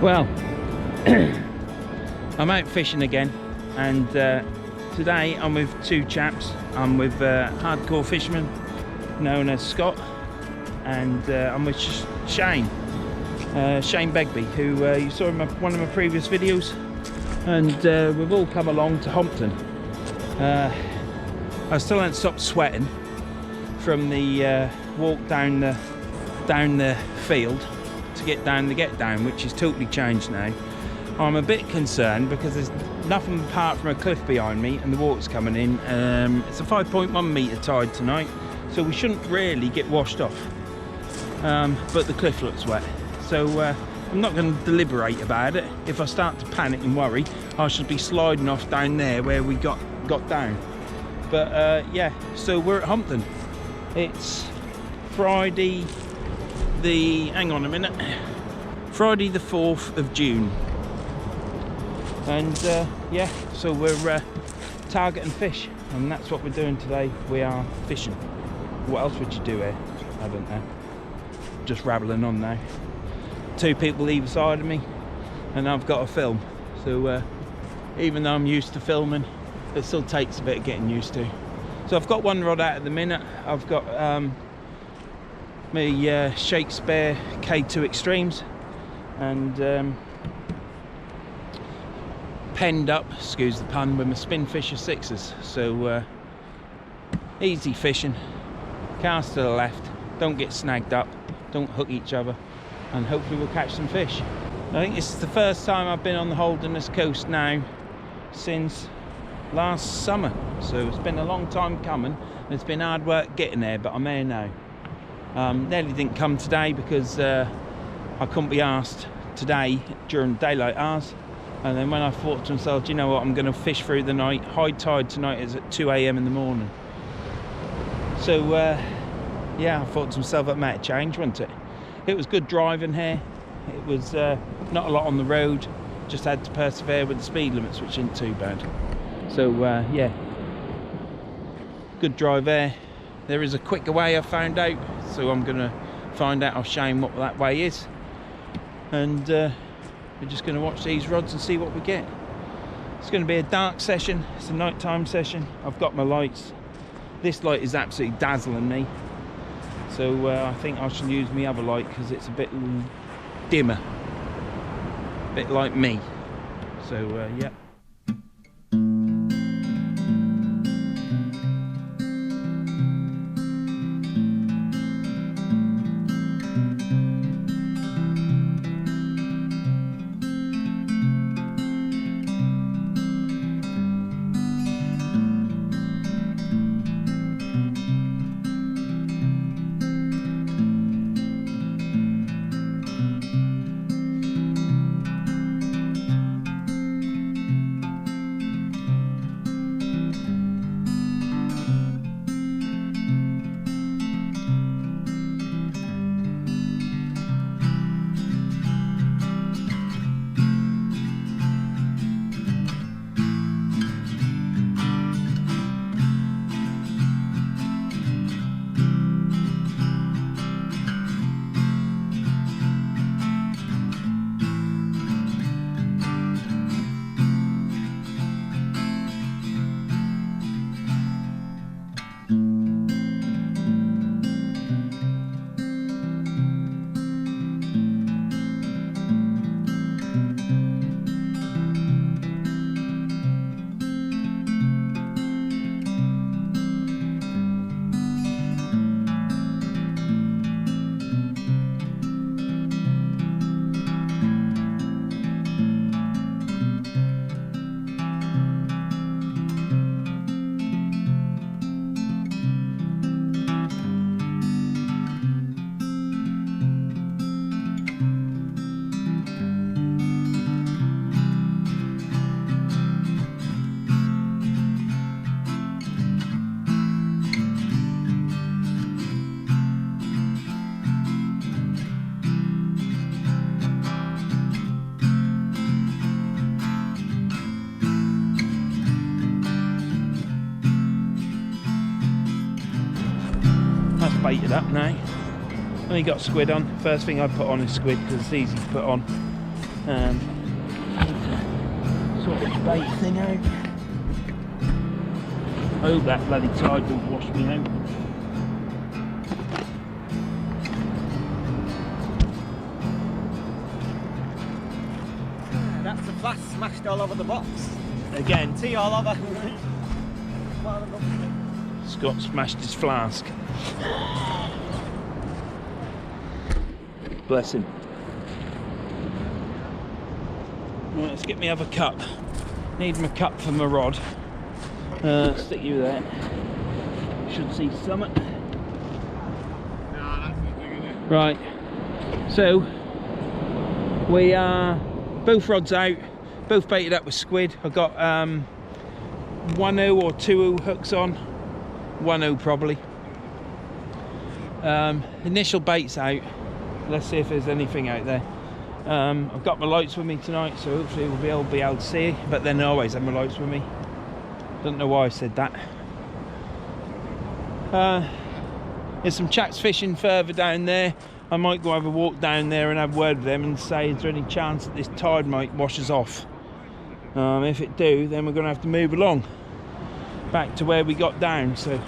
Well, I'm out fishing again, and today I'm with two chaps. I'm with hardcore fisherman known as Scott, and I'm with Shane Begbie, who you saw in one of my previous videos, and we've all come along to Holmpton. I still haven't stopped sweating from the walk down the field to get down the get down, which is totally changed now. I'm a bit concerned because there's nothing apart from a cliff behind me and the water's coming in. It's a 5.1 metre tide tonight, so we shouldn't really get washed off, but the cliff looks wet, so I'm not going to deliberate about it. If I start to panic and worry, I should be sliding off down there where we got down. But yeah, so we're at Holmpton. It's Friday hang on a minute, Friday the 4th of June, and yeah, so we're targeting fish, and that's what we're doing today. We are fishing. What else would you do here? I don't know, just rattling on now. Two people either side of me, and I've got to film, so even though I'm used to filming, it still takes a bit of getting used to. So I've got one rod out at the minute. I've got my Shakespeare K2 Extremes, and penned up, excuse the pun, with my Spinfisher 6s. So easy fishing, cast to the left, don't get snagged up, don't hook each other, and hopefully we'll catch some fish. I think this is the first time I've been on the Holderness Coast now since last summer, so it's been a long time coming, and it's been hard work getting there, but I'm here now. Nearly didn't come today because I couldn't be asked today during daylight hours, and then when I thought to myself, do you know what, I'm going to fish through the night. High tide tonight is at 2 AM in the morning, so yeah, I thought to myself that might change, wouldn't it? It was good driving here. It was not a lot on the road, just had to persevere with the speed limits, which isn't too bad. So yeah, good drive there. There is a quicker way I found out, so I'm going to find out off Shane what that way is, and we're just going to watch these rods and see what we get. It's going to be a dark session, it's a nighttime session. I've got my lights. This light is absolutely dazzling me, so I think I shall use my other light because it's a bit dimmer, a bit like me. So yeah. Baited up now. Only got squid on. First thing I put on is squid because it's easy to put on. Sort of bait thing out. I hope that bloody tide will wash me out. That's the flask smashed all over the box. Again, Tea all over. Scott smashed his flask. Bless him. Right, let's get me other cup. Need my cup for my rod. Stick you there. Should see summit. Right. So we are both rods out, both baited up with squid. I've got 1/0 or 2/0 hooks on. 1/0 probably. Initial bait's out. Let's see if there's anything out there. I've got my lights with me tonight, so hopefully we'll be able to see. But then I always have my lights with me. Don't know why I said that. There's some chaps fishing further down there. I might go have a walk down there and have a word with them and say, is there any chance that this tide might wash us off? If it do, then we're going to have to move along back to where we got down. So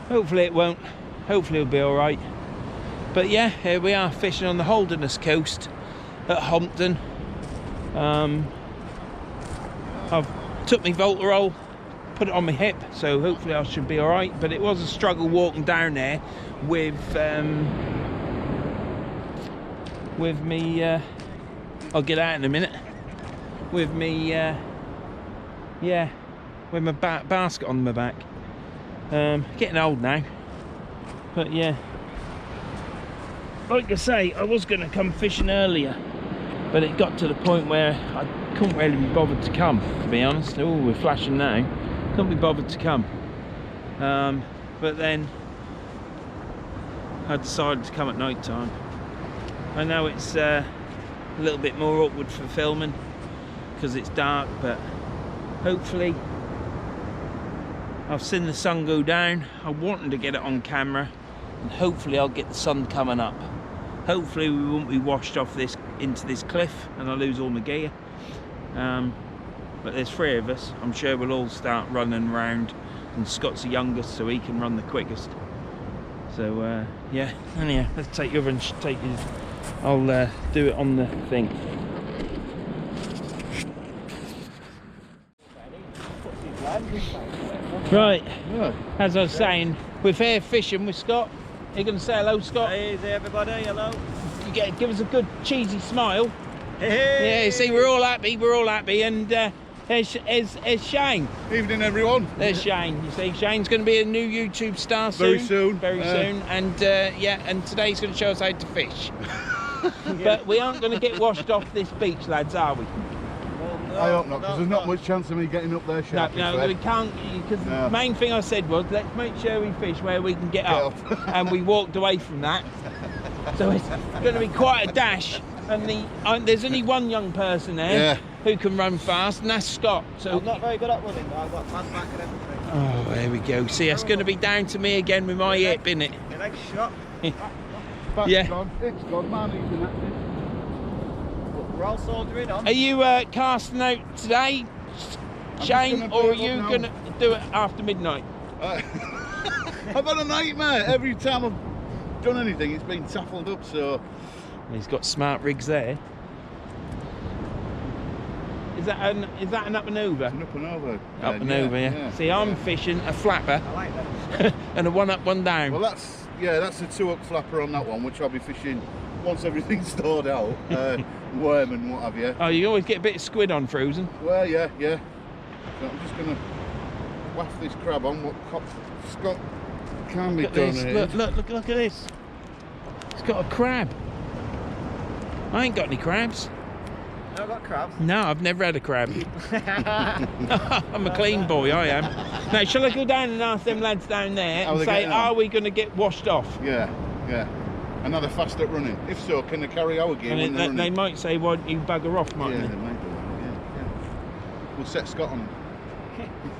hopefully it won't. Hopefully it'll be all right. But yeah, here we are fishing on the Holderness Coast at Holmpton. I've took my Voltarol, put it on my hip, so hopefully I should be all right. But it was a struggle walking down there with me. I'll get out in a minute. With me, yeah, with my basket on my back. Getting old now, but yeah. Like I say, I was going to come fishing earlier, but it got to the point where I couldn't really be bothered to come, to be honest. Oh, we're flashing now. Couldn't be bothered to come. But then I decided to come at night time. I know it's a little bit more awkward for filming because it's dark, but hopefully I've seen the sun go down. I wanted to get it on camera, and hopefully I'll get the sun coming up. Hopefully we won't be washed off this into this cliff and I'll lose all my gear. But there's 3 of us. I'm sure we'll all start running around, and Scott's the youngest, so he can run the quickest. So yeah, anyhow, let's take you over and take you. I'll do it on the thing. Right, as I was saying, we're here fishing with Scott. Are you going to say hello, Scott? Hey everybody, hello. You give us a good cheesy smile. Hey. Yeah, see, we're all happy, and there's Shane. Evening everyone. There's Shane. You see, Shane's going to be a new YouTube star soon. Very soon. And yeah, and today's going to show us how to fish. But we aren't going to get washed off this beach, lads, are we? I hope not, because there's not much chance of me getting up there sharp. No, we can't, because the main thing I said was, let's make sure we fish where we can get up. And we walked away from that. So it's going to be quite a dash. And there's only one young person there who can run fast, and that's Scott. So I'm not very good at running, but I've got fast back and everything. Oh, there we go. See, it's going to be down to me again with my hip, isn't it? Your leg's shot. Yeah. Gone. It's gone, man. He's been active. We're all soldering on. Are you casting out today, Shane, or are you going to do it after midnight? I've had a nightmare. Every time I've done anything, it's been taffled up, so... He's got smart rigs there. Is that an up and over? An up and over. Up and over, yeah. See, I'm fishing a flapper. I like that. And a one up, one down. Well, that's a 2-hook flapper on that one, which I'll be fishing once everything's stored out. Worm and what have you. Oh, you always get a bit of squid on frozen. Well, yeah. So I'm just going to waft this crab on. What Scott can be done here. Look at this. It's got a crab. I ain't got any crabs. I've got crabs. No, I've never had a crab. I'm a clean boy, I am. Now, shall I go down and ask them lads down there and say, are we going to get washed off? Yeah. And are they fast at running? If so, can they carry our gear when they're running? They might say, why don't you bugger off, mightn't they? Yeah, they might do. Yeah. We'll set Scott on.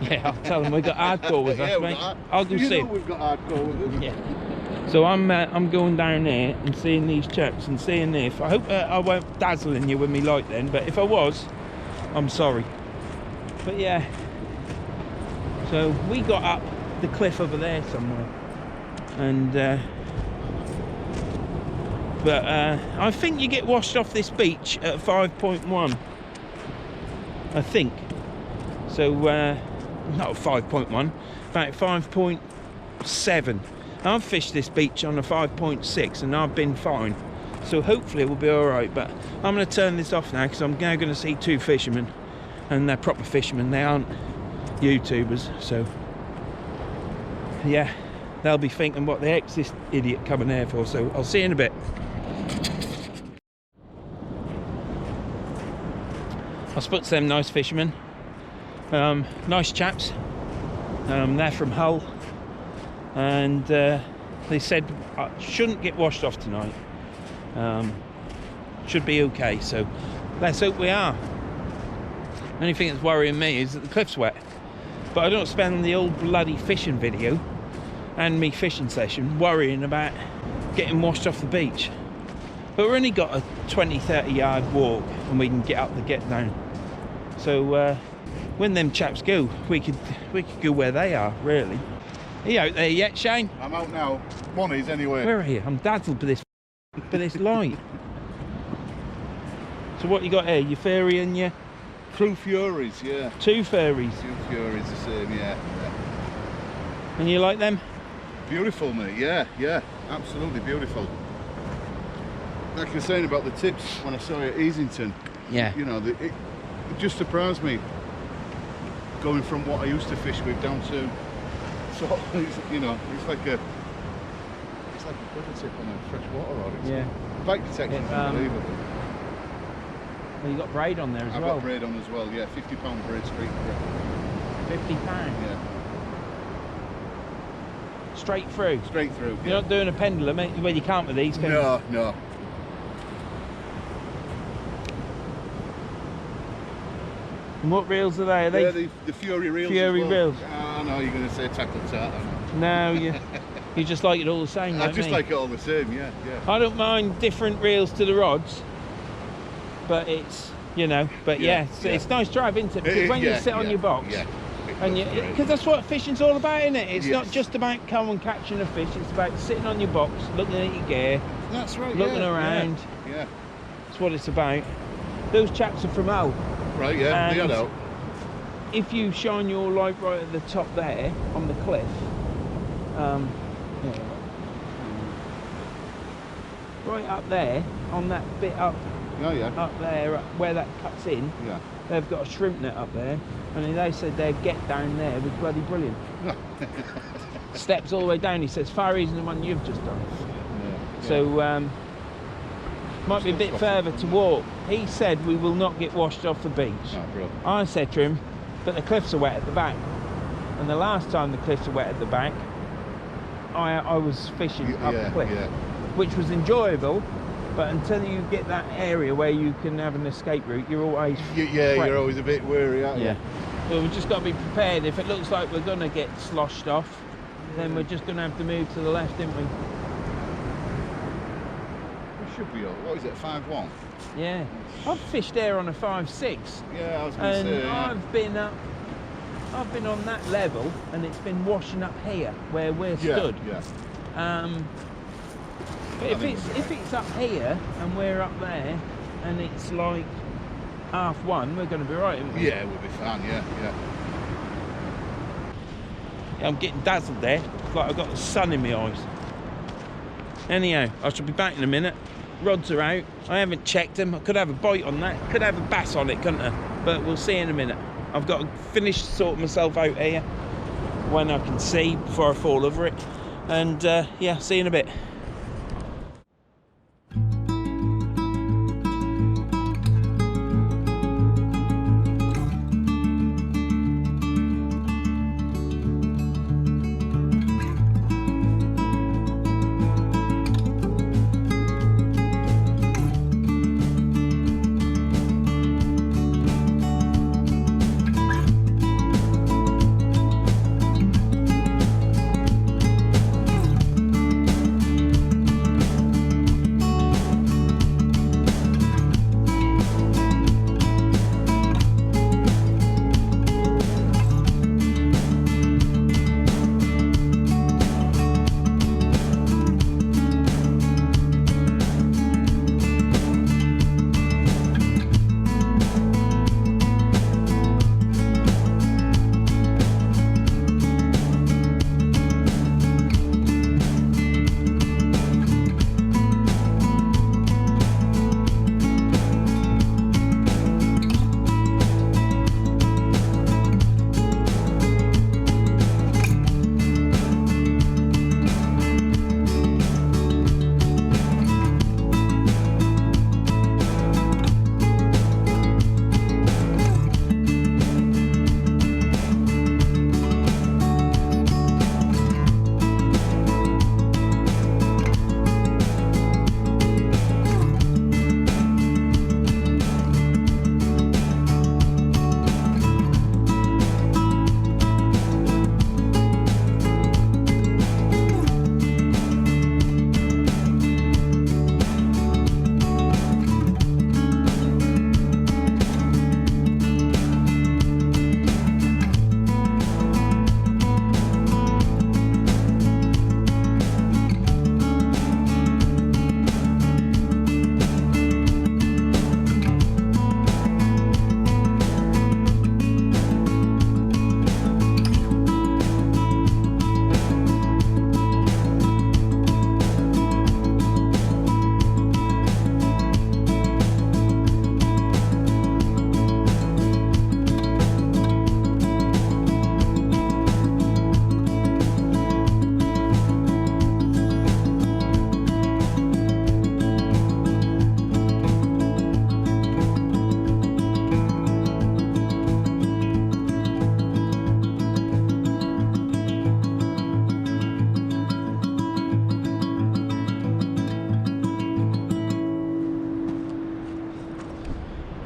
Yeah, I'll tell them we've got hardcore with us, mate. I'll go see. We've got hardcore with us. Yeah. So I'm going down there and seeing these chaps and seeing if I hope I won't dazzling you with me light then, but if I was, I'm sorry. But yeah, so we got up the cliff over there somewhere, and but I think you get washed off this beach at 5.1, I think. So not 5.1, about 5.7. I've fished this beach on a 5.6 and I've been fine, so hopefully it will be all right. But I'm going to turn this off now because I'm now going to see two fishermen, and they're proper fishermen, they aren't YouTubers. So yeah, they'll be thinking what the heck's this idiot coming there for. So I'll see you in a bit. I spoke to them nice fishermen, nice chaps. They're from Hull, and they said I shouldn't get washed off tonight. Should be okay, so let's hope we are. The only thing that's worrying me is that the cliff's wet, but I don't spend the old bloody fishing video and me fishing session worrying about getting washed off the beach. But we've only got a 20-30 yard walk and we can get up the get down, so when them chaps go, we could go where they are, really. Are you out there yet, Shane? I'm out now. Money's anyway. Where are you? I'm dazzled by this light. So what you got here? Your fairy and your... Two Furies, yeah. Two fairies. Two Furies, the same, yeah. And you like them? Beautiful, mate, yeah, absolutely beautiful. Like I was saying about the tips when I saw you at Easington, Yeah. you know, it just surprised me going from what I used to fish with down to sort of, you know, it's like a quiver tip on a fresh water rod. Yeah. Bite protection is unbelievable. Well, you got braid on there as I've well. got braid on as well, yeah, £50 braid straight through. £50? Yeah. Straight through? Straight through, You're not doing a pendulum, well you can't with these, can you? No. And what reels are they? Are they the Fury reels. Fury as well. reels? Oh no, you're going to say tackle tartar. No, you just like it all the same, I don't just you? like it all the same, yeah. I don't mind different reels to the rods, but it's, you know, but yeah, it's nice drive, isn't it? Because when you sit on your box, and because that's what fishing's all about, isn't it? It's not just about coming and catching a fish, it's about sitting on your box, looking at your gear. That's right. Looking around. Yeah. That's what it's about. Those chaps are from Hull. Right, yeah, they got out. If you shine your light right at the top there on the cliff, right up there on that bit up, up there where that cuts in, they've got a shrimp net up there, and they said their get down there was bloody brilliant. Steps all the way down. He says far easier than the one you've just done. So might be a bit further to walk. He said we will not get washed off the beach. I said to him, but the cliffs are wet at the back, and the last time the cliffs were wet at the back, I was fishing up the cliff, which was enjoyable, but until you get that area where you can have an escape route, you're always you're always a bit wary, aren't you? Well, we've just got to be prepared. If it looks like we're going to get sloshed off, then we're just going to have to move to the left, didn't we? Should be, what is it, 5.1? Yeah, I've fished there on a 5.6. Yeah, I was going to say. I've been on that level, and it's been washing up here where we're stood. But if it's up here and we're up there, and it's like 1:30, we're going to be right, aren't we? Yeah, we'll be fine. Yeah. I'm getting dazzled there. It's like I've got the sun in my eyes. Anyhow, I shall be back in a minute. Rods are out. I haven't checked them. I could have a bite on that. Could have a bass on it, couldn't I? But we'll see in a minute. I've got to finish sorting myself out here when I can see before I fall over it. And yeah, see you in a bit.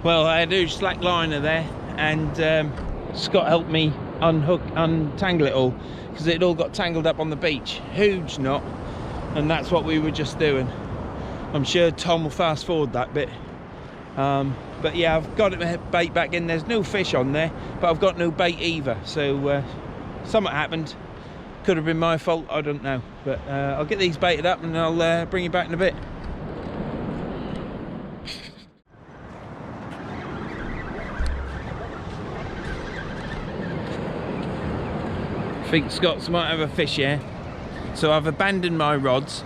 Well, I had a slack liner there, and Scott helped me untangle it all, because it all got tangled up on the beach. Huge knot, and that's what we were just doing. I'm sure Tom will fast forward that bit. But yeah, I've got bait back in. There's no fish on there, but I've got no bait either. So something happened. Could have been my fault, I don't know. But I'll get these baited up and I'll bring you back in a bit. I think Scott's might have a fish here. So I've abandoned my rods.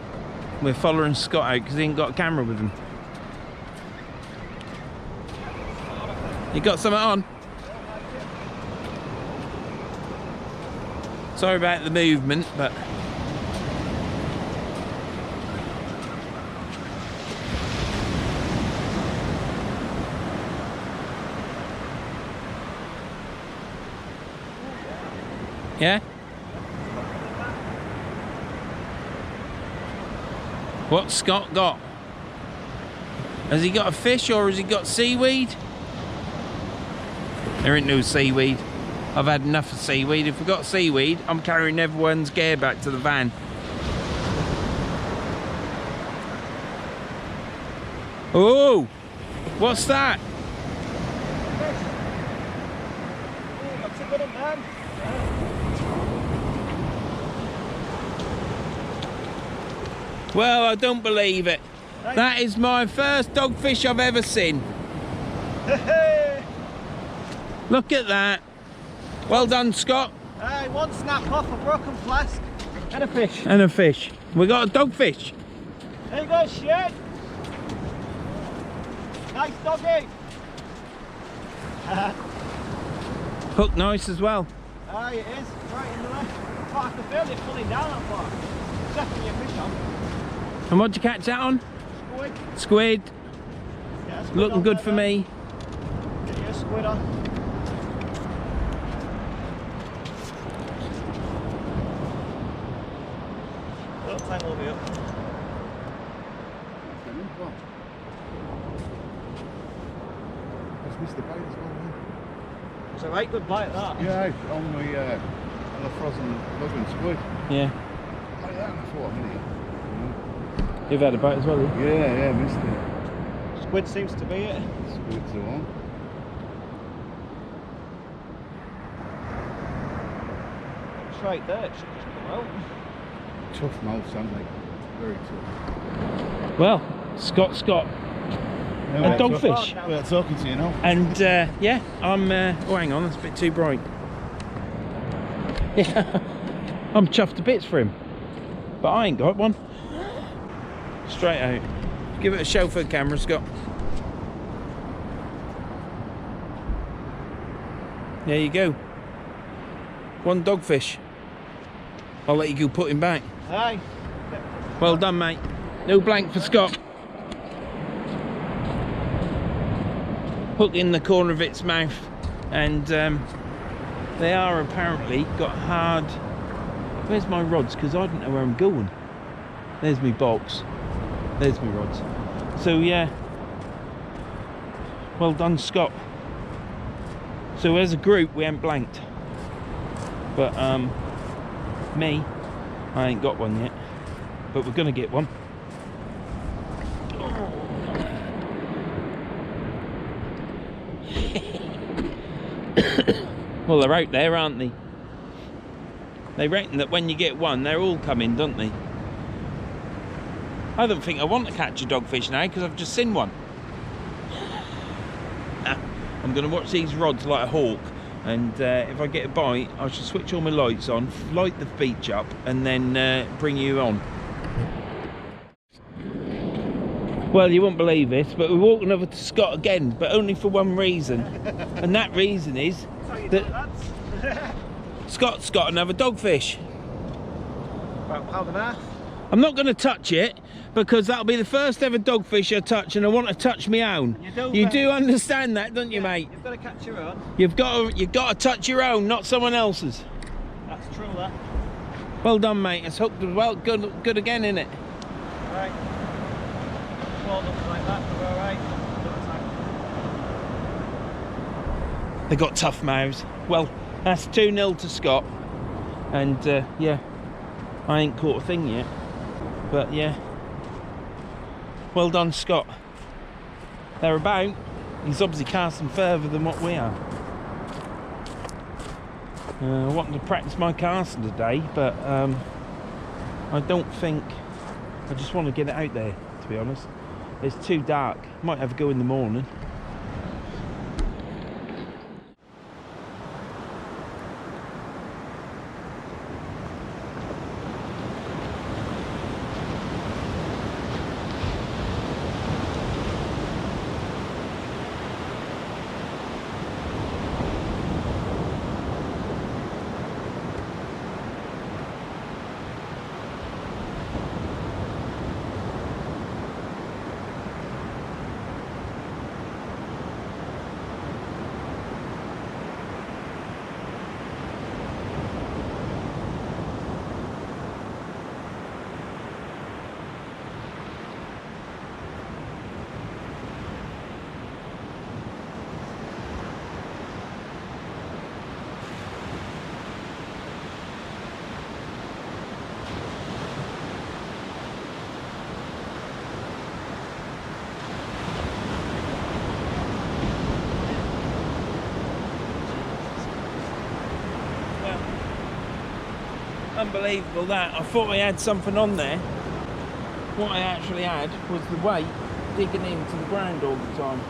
We're following Scott out because he ain't got a camera with him. You got something on? Sorry about the movement, but yeah? What's Scott got? Has he got a fish or has he got seaweed? There ain't no seaweed. I've had enough of seaweed. If we've got seaweed, I'm carrying everyone's gear back to the van. Oh! What's that? That's a good one, man. Well, I don't believe it. That is my first dogfish I've ever seen. Look at that. Well done, Scott. Aye, one snap off a broken flask and a fish. And a fish. We got a dogfish. There you go, shit. Nice doggy. Hook nice as well. Aye, it is. Right in the left. Oh, I can feel it pulling down that far. Definitely a fish on. And what'd you catch that on? Squid. Squid. Yeah, squid Looking on good there, for though. me. Get your squid on. Don't tangle me up. That's missed the bait as well, man. It's a right good bite, that. Yeah, on the frozen loving squid. Yeah. Like that, and I thought, I'm in You've had a bite as well, yeah? Yeah, missed it. Squid seems to be it. Squid's the one. It's right there, it should just come out. Tough mouth, aren't they? Very tough. Well, Scott. A dogfish. We're talking to you now. And yeah, I'm oh, hang on, that's a bit too bright. Yeah, I'm chuffed to bits for him, but I ain't got one. Straight out. Give it a show for the camera, Scott. There you go. One dogfish. I'll let you go put him back. Aye. Well done, mate. No blank for Scott. Hook in the corner of its mouth, and they are apparently got hard. Where's my rods? Because I don't know where I'm going. There's my box. There's my rods. So yeah, well done, Scott. So as a group, we ain't blanked, but me, I ain't got one yet, but we're gonna get one. Well, they're out there, aren't they? They reckon that when you get one, they're all coming, don't they? I don't think I want to catch a dogfish now because I've just seen one. I'm going to watch these rods like a hawk, and if I get a bite, I shall switch all my lights on, light the beach up, and then bring you on. Well, you won't believe this, but we're walking over to Scott again, but only for one reason, and that reason is that Scott's got another dogfish. About pound and a half. I'm not going to touch it because that'll be the first ever dogfish I touch, and I want to touch my own. You do understand that, don't you, mate? You've got to catch your own. You've got to touch your own, not someone else's. That's true, that. Well done, mate. It's hooked as well. Good again, innit? Right. Well, looks like that. We're all right. They got tough mouths. Well, that's 2-0 to Scott. And yeah, I ain't caught a thing yet. But yeah, well done, Scott. They're about. He's obviously casting further than what we are. I wanted to practice my casting today, but I don't think. I just want to get it out there, to be honest. It's too dark. Might have a go in the morning. Unbelievable that. I thought I had something on there. What I actually had was the weight digging into the ground all the time.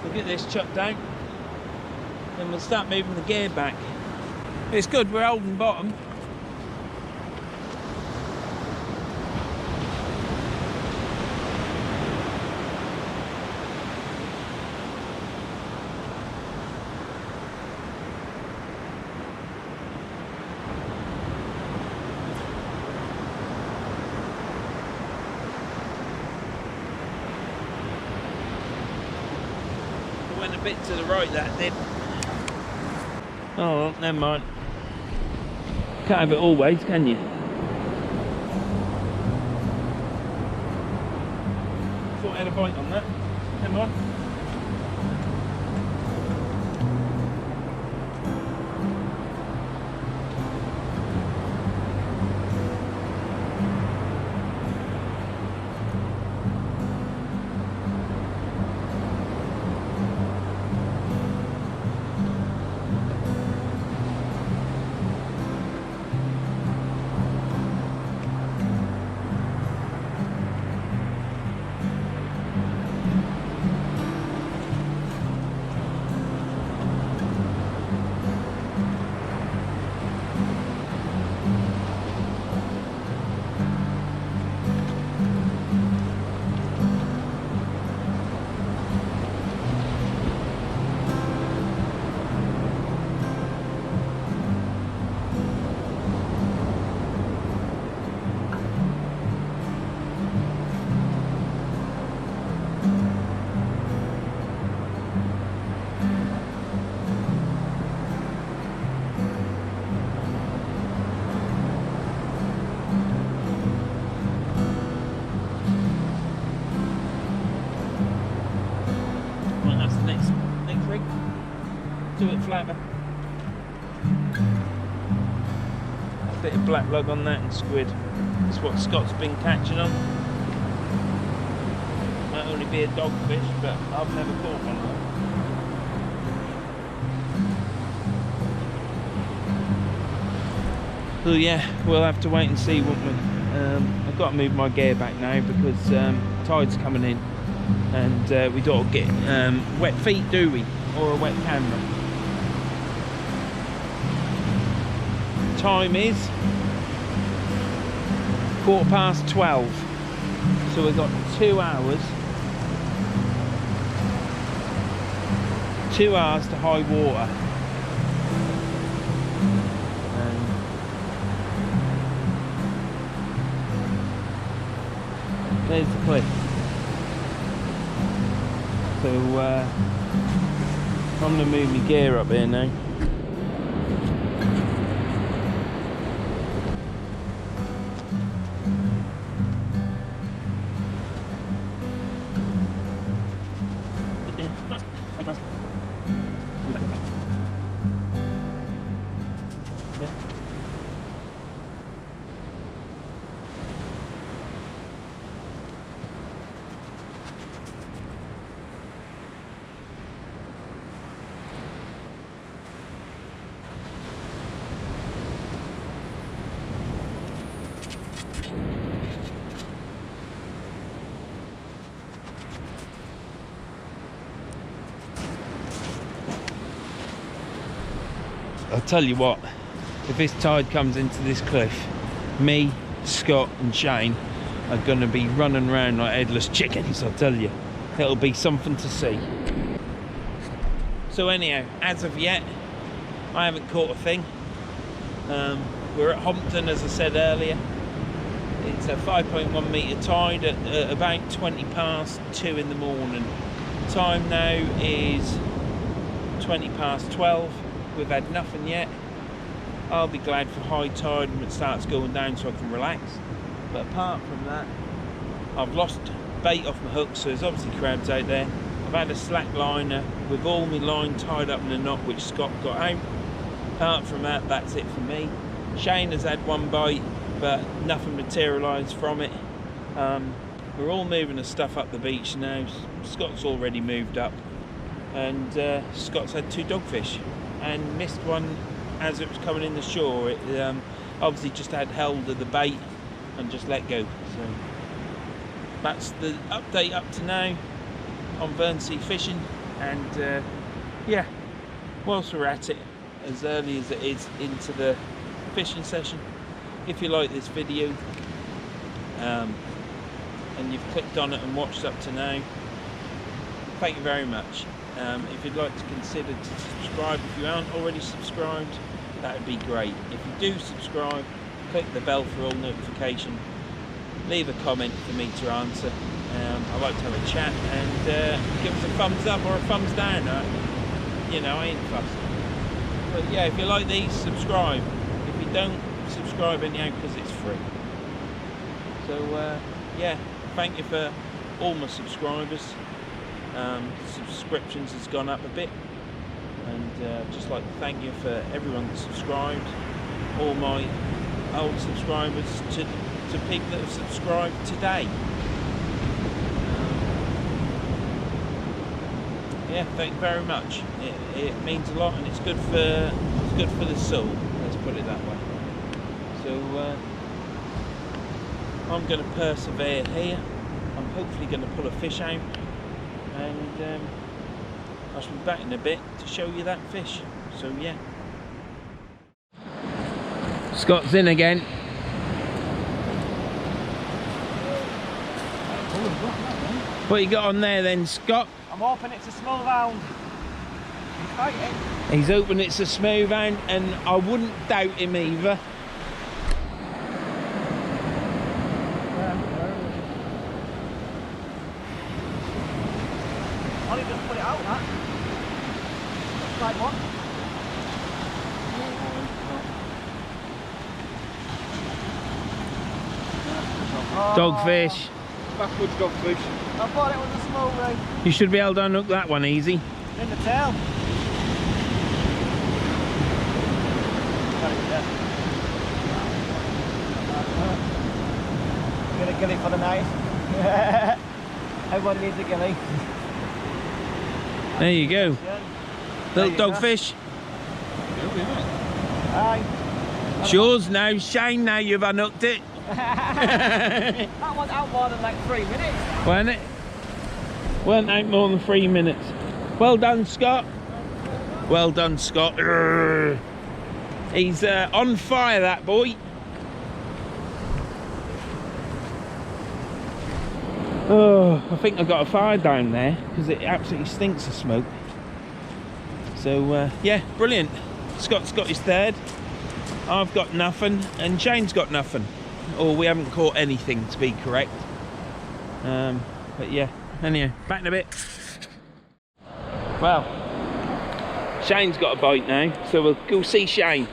We'll get this chucked out, then we'll start moving the gear back. It's good, we're holding bottom. Went a bit to the right, that did. Oh well, never mind. Can't have it always, can you? Thought I had a bite on that. Never mind. Do it flatter. A bit of black lug on that and squid. That's what Scott's been catching on. Might only be a dogfish, but I've never caught one of them. So yeah, we'll have to wait and see, won't we? I've got to move my gear back now because tide's coming in, and we don't get wet feet, do we? Or a wet camera. Time is 12:15, so we've got 2 hours. 2 hours to high water. And there's the cliff. So I'm going to move my gear up here now. tell you what, if this tide comes into this cliff, me, Scott and Shane are going to be running around like headless chickens, I tell you. It'll be something to see. So anyhow, as of yet, I haven't caught a thing. We're at Holmpton, as I said earlier. It's a 5.1 metre tide at about 20 past 2 in the morning. Time now is 20 past 12. We've had nothing yet. I'll be glad for high tide when it starts going down so I can relax. But apart from that, I've lost bait off my hook, so there's obviously crabs out there. I've had a slack liner with all my line tied up in a knot which Scott got out. Apart from that, that's it for me. Shane has had one bite, but nothing materialised from it. We're all moving the stuff up the beach now. Scott's already moved up, and Scott's had 2 dogfish and missed one as it was coming in the shore. It obviously just had hold of the bait and just let go. So that's the update up to now on Verns fishing. And yeah, whilst we're at it, as early as it is into the fishing session, if you like this video and you've clicked on it and watched up to now, thank you very much. If you'd like to consider to subscribe, if you aren't already subscribed, that would be great. If you do subscribe, click the bell for all notification, leave a comment for me to answer. I'd like to have a chat, and give us a thumbs up or a thumbs down. You know, I ain't fussed. But yeah, if you like these, subscribe. If you don't, subscribe anyhow, because it's free. So yeah, thank you for all my subscribers. Subscriptions has gone up a bit, and just like to thank you for everyone that subscribed, all my old subscribers, to people that have subscribed today. Yeah, thank you very much. It means a lot, and it's good for the soul. Let's put it that way. So I'm going to persevere here. I'm hopefully going to pull a fish out, and I shall be back in a bit to show you that fish. So yeah. Scott's in again. What you got on there then, Scott? I'm hoping it's a small round. He's hoping it's a smooth hound, and I wouldn't doubt him either. Only just put it out, that. Like what? Dogfish. Backwards dogfish. I thought it was a small ring. You should be able to unhook that one easy. In the tail. Get a gilly for the night. Everybody needs a gilly. There you go. Little dogfish. Aye. It's yours now, Shane. Now you've unhooked it. That was out more than like 3 minutes. Wasn't it? Weren't out more than 3 minutes. Well done, Scott. Well done, Scott. Urgh. He's on fire, that boy. Oh, I think I've got a fire down there because it absolutely stinks of smoke. So yeah, brilliant. Scott's got his third. I've got nothing, and Shane's got nothing. Or we haven't caught anything, to be correct. But yeah, anyhow, back in a bit. Well, Shane's got a bite now, so we'll go see Shane.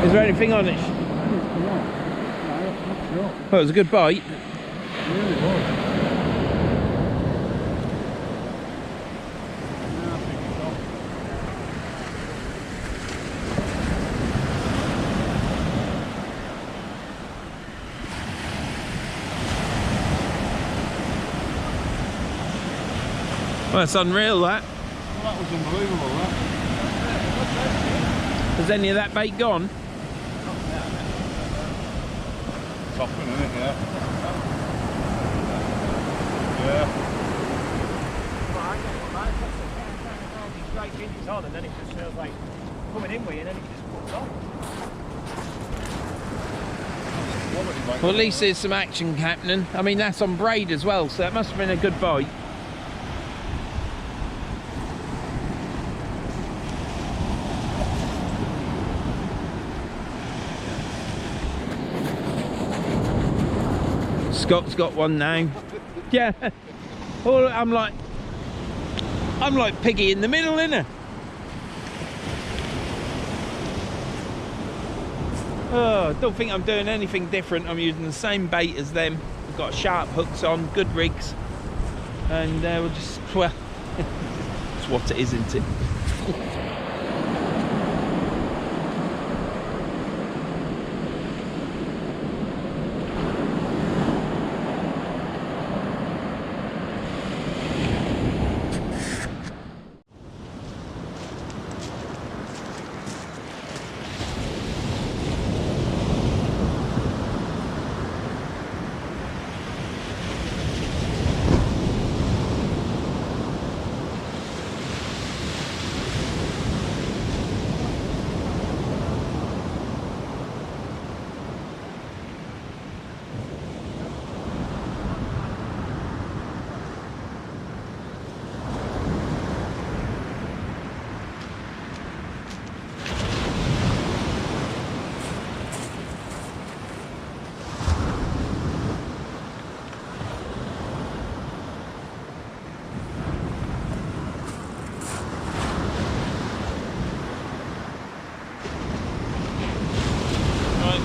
Is there anything on it? Oh, it was a good bite. Really was. Well, that's unreal, that. Well, that was unbelievable, that. Has any of that bait gone? Topping, isn't it? Yeah. Yeah. Well, I get what man, these great bins on, and then it just feels like coming in with you, and then it just puts on. Well, at least there's some action happening. I mean, that's on braid as well, so that must have been a good bite. Scott's got one now. Yeah. Oh, I'm like Piggy in the middle, innit? Oh, don't think I'm doing anything different. I'm using the same bait as them. We've got sharp hooks on, good rigs, and we'll just, well, it's what it is, isn't it?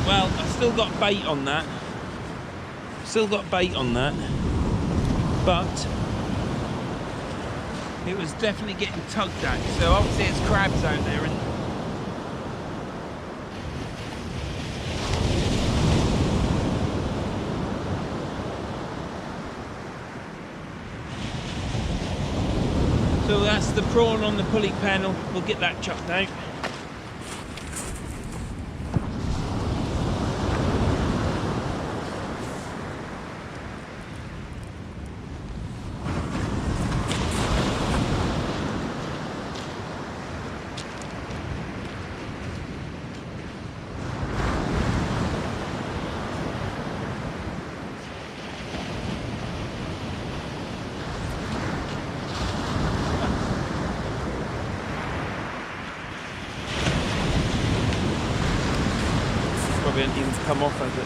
Well, I've still got bait on that. But it was definitely getting tugged at. So obviously there's crabs out there, and so that's the prawn on the pulley panel. We'll get that chucked out. Probably ain't even come off, has it?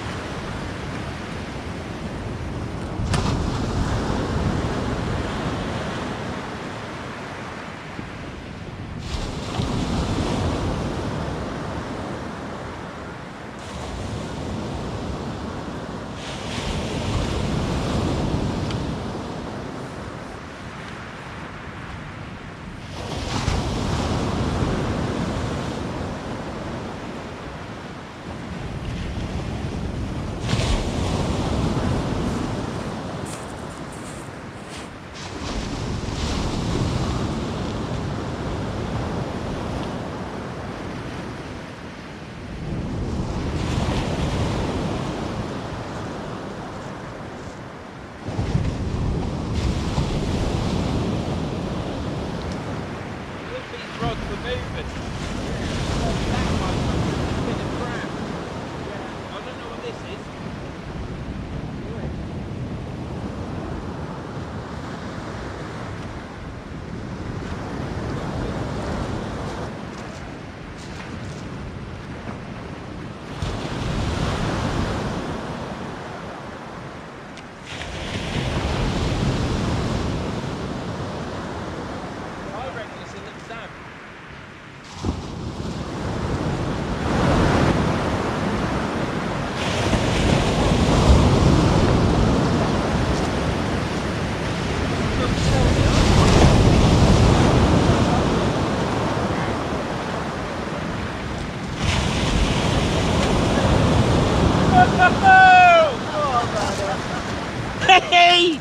Hey!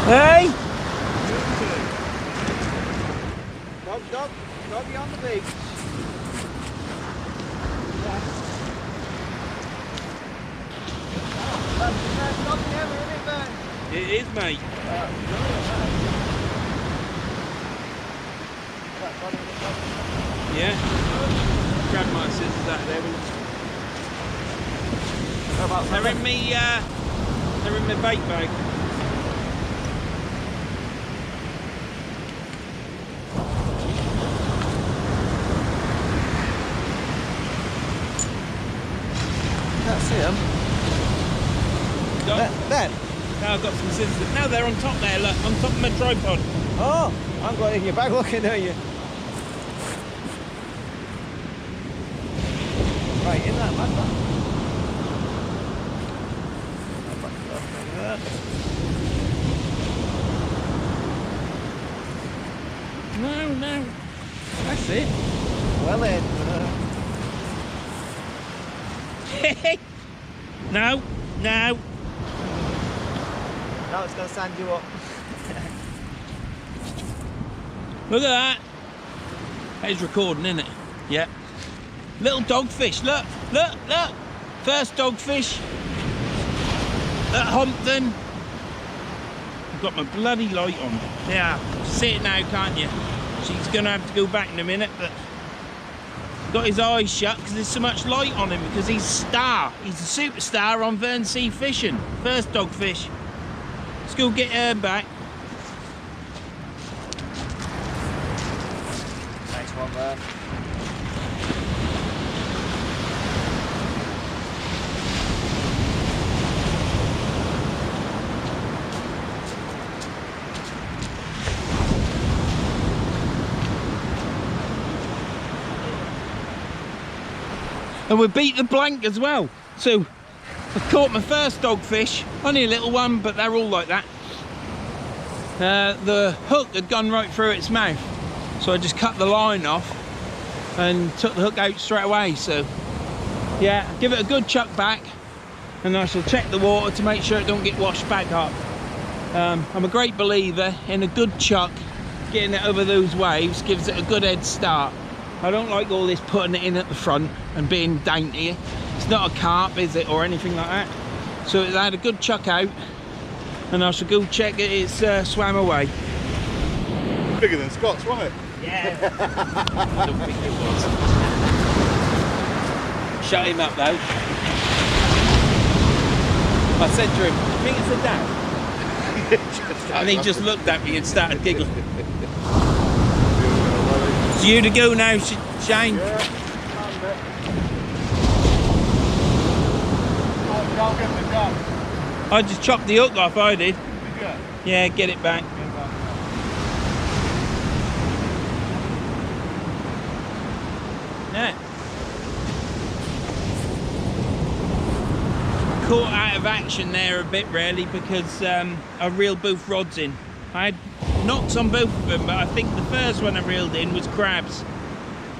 Hey! Doggy on the beach. Yeah. It is, mate. Yeah. Grab my scissors out there. They're in my bait bag. Can't see them. There. Now I've got some scissors. Now they're on top there, look, on top of my tripod. Oh, I've got it in your bag looking at you. Right, in that bag. No. That's it. Well in. No. Now it's going to sand you up. Look at that. That is recording, isn't it? Yeah. Little dogfish. Look. First dogfish at Holmpton. I've got my bloody light on. Yeah. See it now, can't you? She's going to have to go back in a minute, but got his eyes shut because there's so much light on him because he's a star. He's a superstar on Verns sea fishing. First dogfish. Let's go get her back. Nice one there. And we beat the blank as well. So I caught my first dogfish, only a little one, but they're all like that. The hook had gone right through its mouth, so I just cut the line off and took the hook out straight away. So yeah, give it a good chuck back, and I shall check the water to make sure it don't get washed back up. I'm a great believer in a good chuck. Getting it over those waves gives it a good head start. I don't like all this putting it in at the front and being dainty. It's not a carp, is it, or anything like that. So it had a good chuck out, and I shall go check it. It's swam away. Bigger than Scott's, wasn't it? Yeah. I don't think it was. Shut him up though. I said to him, "Do you think it's a dad?" And he just looked at me and started giggling. It's you to go now, Shane. Yeah. I'll get the gun. I just chopped the hook off, I did. Yeah. Yeah, get it back. Yeah. Caught out of action there a bit really because I reeled both rods in. I had knocks on both of them, but I think the first one I reeled in was crabs.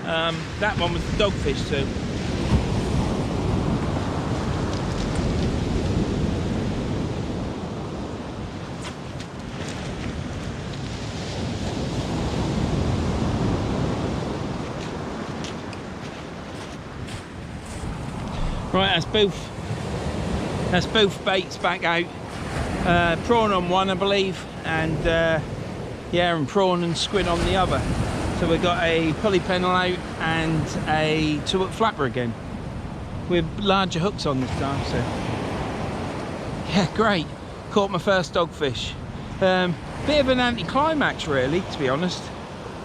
That one was the dogfish too. Right, that's both baits back out. Prawn on one, I believe, and yeah, and prawn and squid on the other. So we've got a pulley pennel out and a 2-hook flapper again with larger hooks on this time. So yeah, great. Caught my first dogfish. Bit of an anticlimax really, to be honest.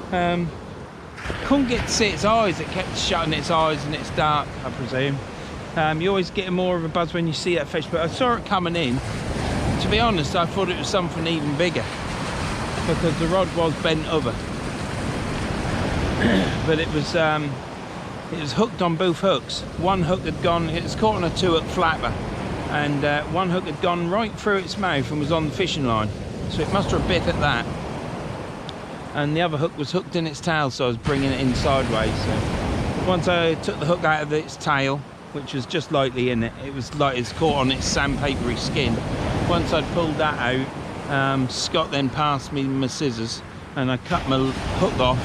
Couldn't get to see its eyes. It kept shutting its eyes and it's dark, I presume. You always get more of a buzz when you see that fish, but I saw it coming in. To be honest, I thought it was something even bigger because the rod was bent over. But it was hooked on both hooks. One hook had gone, it was caught on a 2-hook flapper, and one hook had gone right through its mouth and was on the fishing line. So it must have bit at that. And the other hook was hooked in its tail, so I was bringing it in sideways. So once I took the hook out of its tail, which was just lightly in it, it was like it's caught on its sandpapery skin. Once I'd pulled that out, Scott then passed me my scissors and I cut my hook off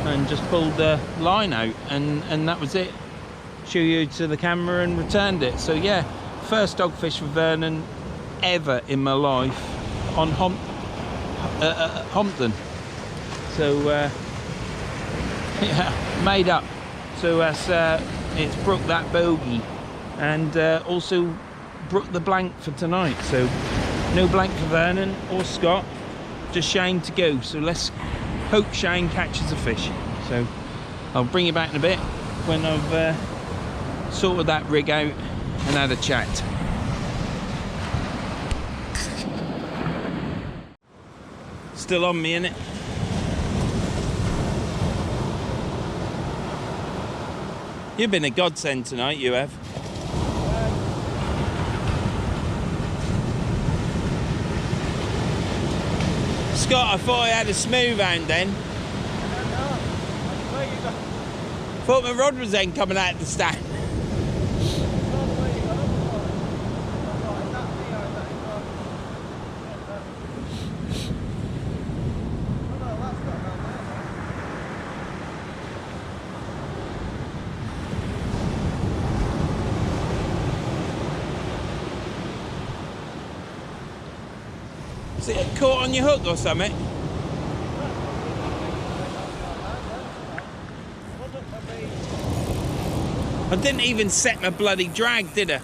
and just pulled the line out, and that was it. Show you to the camera and returned it. So yeah, first dogfish for Vernon ever in my life. on Holmpton. So yeah, made up. So that's it's broke that bogey, and also broke the blank for tonight. So no blank for Vernon or Scott, just Shane to go. So let's hope Shane catches a fish. So I'll bring you back in a bit when I've sorted that rig out and had a chat. Still on me, innit? You've been a godsend tonight, you have. Scott, I thought I had a smooth hand then. Thought my rod was then coming out of the stand. Is it caught on your hook or something? I didn't even set my bloody drag, did I?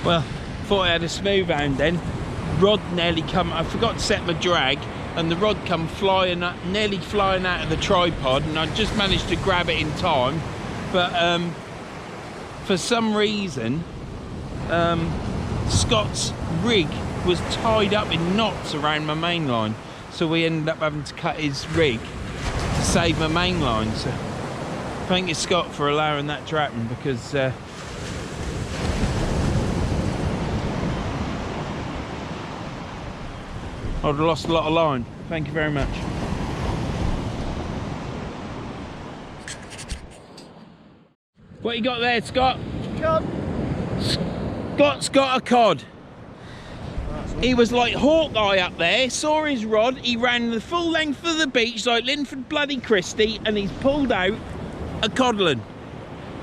Well, thought I had a smooth hand then. Rod nearly come, I forgot to set my drag, and the rod come flying up, nearly flying out of the tripod, and I just managed to grab it in time. But for some reason, Scott's rig was tied up in knots around my main line. So we ended up having to cut his rig to save my main line. So thank you, Scott, for allowing that to happen, because I'd have lost a lot of line. Thank you very much. What you got there, Scott? Cod. Scott's got a cod. He was like Hawkeye up there, saw his rod, he ran the full length of the beach like Linford bloody Christie, and he's pulled out a codlin.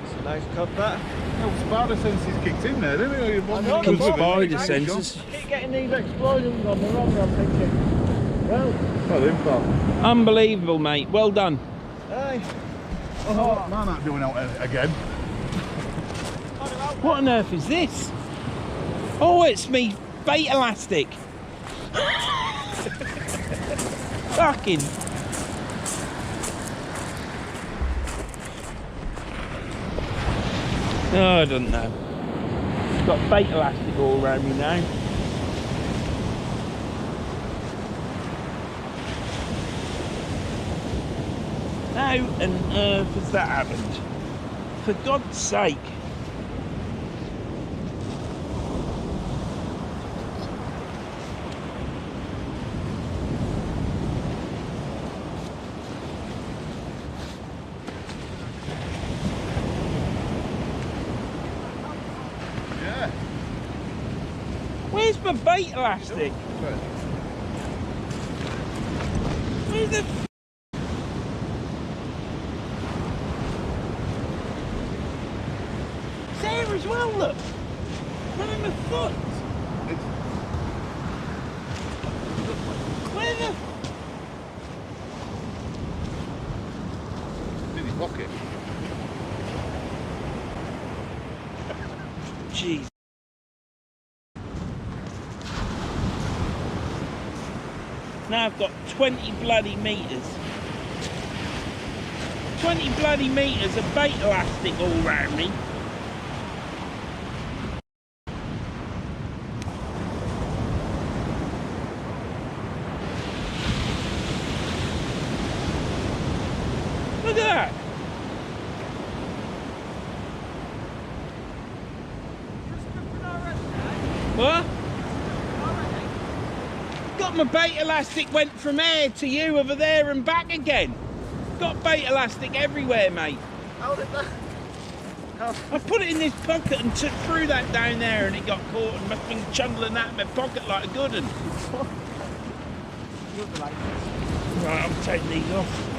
It's a nice cod, that. No, spider senses kicked in there, didn't it? Come spider senses. Keep getting these explosions on the rod, I'm thinking. Well, info. Unbelievable, mate. Well done. Aye. Oh, man, not doing out again. What on earth is this? Oh, it's me bait elastic. Fucking. Oh, I don't know. Got bait elastic all around me now. How on earth has that happened? For God's sake. Yeah. Where's my bait elastic? Where's the... It's there as well, look. Running my foot. Where the... In his pocket. Jeez. Now I've got 20 bloody metres. 20 bloody metres of bait elastic all round me. Look at that. What? Got my bait elastic, went from here to you over there and back again. Got bait elastic everywhere, mate. How did that? I put it in this pocket and threw that down there and it got caught and must have been chundling that in my pocket like a good one. Right, I'm taking these off.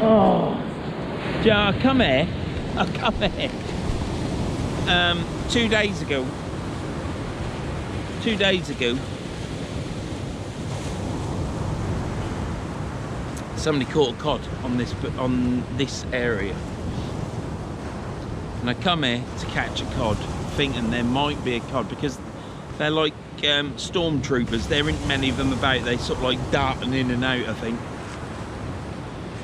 Oh, Joe, I come here. 2 days ago. 2 days ago, somebody caught a cod on this area, and I come here to catch a cod, thinking there might be a cod because they're like stormtroopers. There isn't many of them about. They sort of like darting in and out, I think.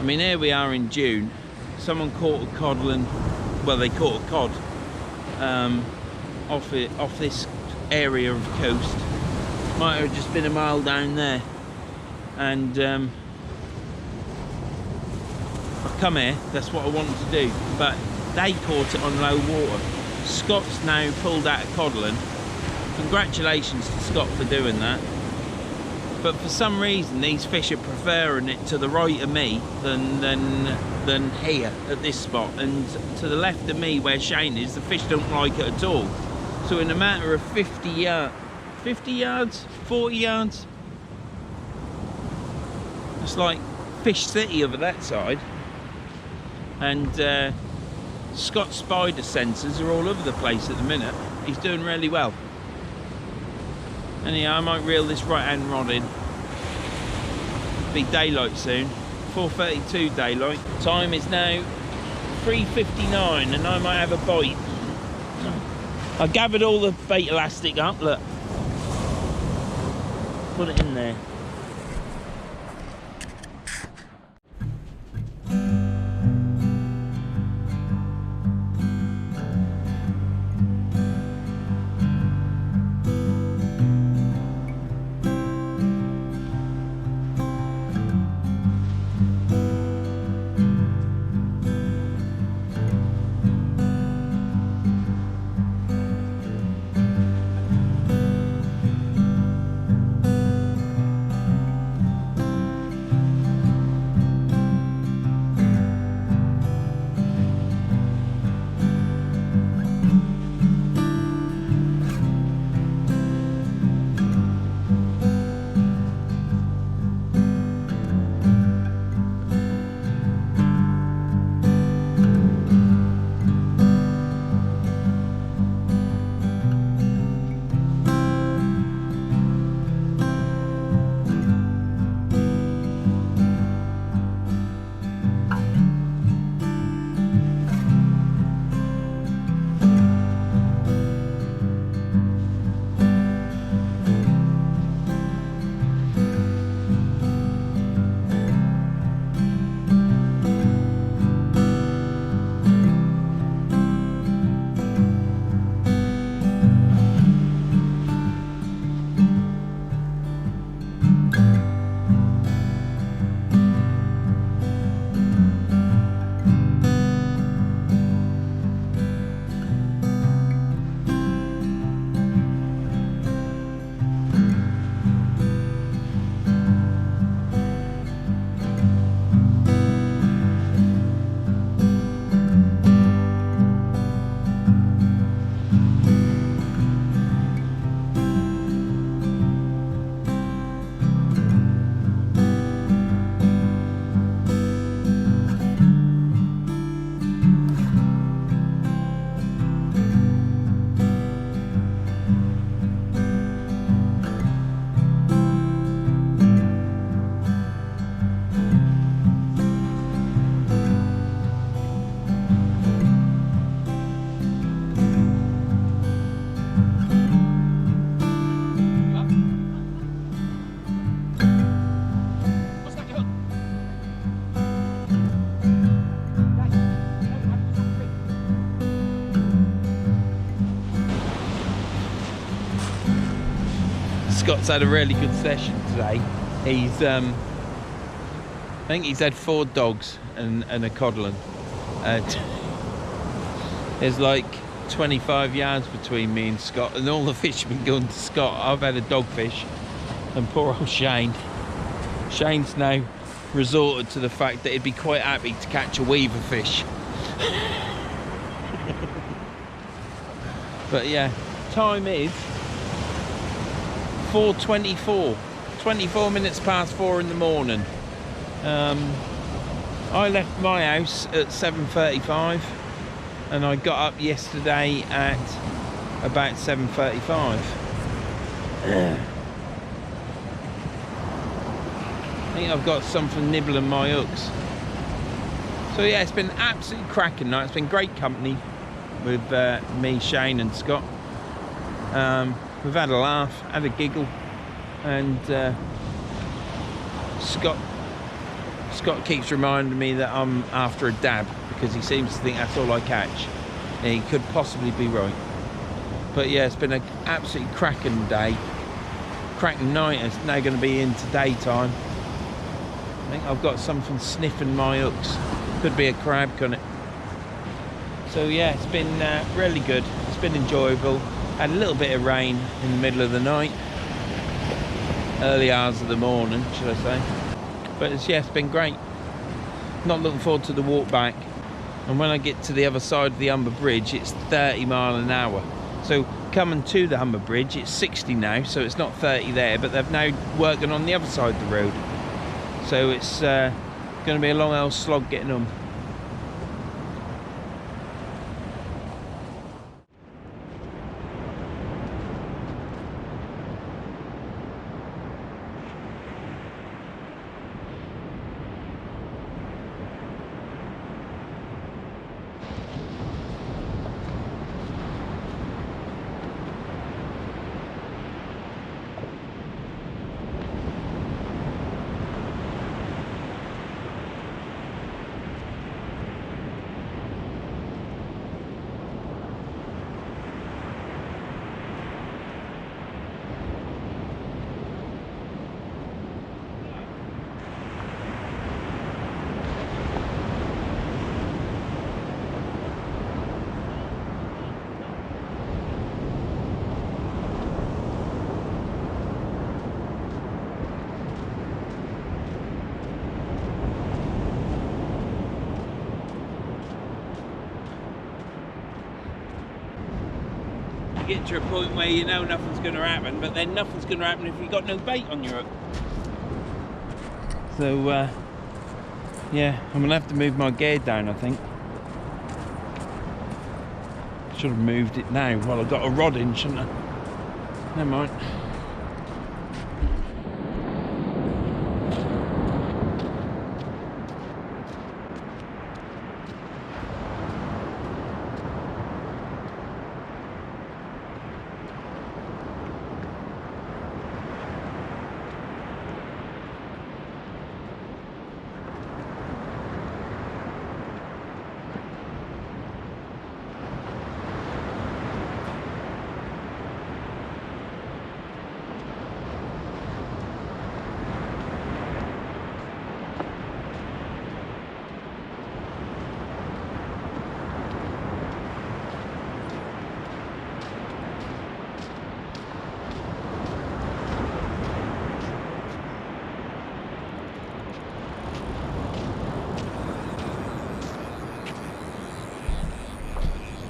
I mean, here we are in June. Someone caught a codlin. Well, they caught a cod off this area of coast. Might have just been a mile down there, and I come here. That's what I wanted to do, but they caught it on low water. Scott's now pulled out a codlin. Congratulations to Scott for doing that. But for some reason, these fish are preferring it to the right of me than here at this spot, and to the left of me where Shane is, the fish don't like it at all. So in a matter of 50 yards, 40 yards, it's like Fish City over that side. And Scott's spider sensors are all over the place at the minute. He's doing really well. Anyhow, I might reel this right hand rod in. Be daylight soon. 4:32 daylight. Time is now 3:59 and I might have a bite. I gathered all the bait elastic up, look. Put it in there. Scott's had a really good session today. He's I think he's had 4 dogs and a codlin. There's like 25 yards between me and Scott, and all the fish have been going to Scott. I've had a dogfish, and poor old Shane's now resorted to the fact that he'd be quite happy to catch a weaver fish. But yeah, time is 4:24, 24 minutes past 4 in the morning. I left my house at 7:35 and I got up yesterday at about 7:35. I think I've got something nibbling my hooks. So yeah, it's been absolutely cracking night. It's been great company with me, Shane and Scott. We've had a laugh, had a giggle, and Scott keeps reminding me that I'm after a dab because he seems to think that's all I catch, and he could possibly be right. But yeah, it's been an absolutely cracking day, cracking night. It's now going to be into daytime. I think I've got something sniffing my hooks. Could be a crab, couldn't it? So yeah, it's been really good. It's been enjoyable. Had a little bit of rain in the middle of the night, early hours of the morning, should I say. But it's been great. Not looking forward to the walk back. And when I get to the other side of the Humber Bridge, it's 30 miles an hour. So coming to the Humber Bridge, it's 60 now, so it's not 30 there, but they've now working on the other side of the road. So it's going to be a long old slog getting on. Get to a point where you know nothing's going to happen, but then nothing's going to happen if you've got no bait on your hook. So yeah, I'm going to have to move my gear down, I think. Should have moved it now while I've got a rod in, shouldn't I? Never mind.